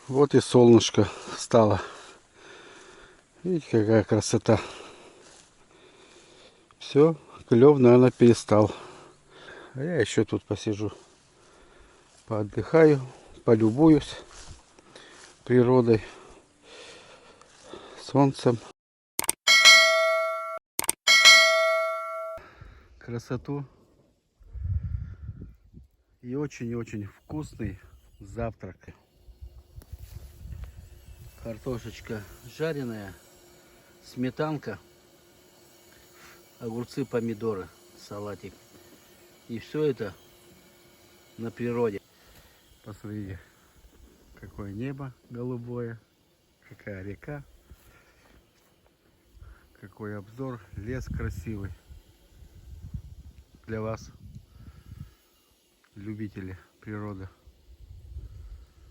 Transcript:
Вот и солнышко встало. Видите, какая красота. Все, клев, наверное, перестал. А я еще тут посижу, поотдыхаю, полюбуюсь природой, солнцем. Красоту. И очень-очень вкусный завтрак. Картошечка жареная, сметанка, огурцы, помидоры, салатик. И все это на природе. Посмотрите, какое небо голубое, какая река, какой обзор, лес красивый. Для вас, любители природы.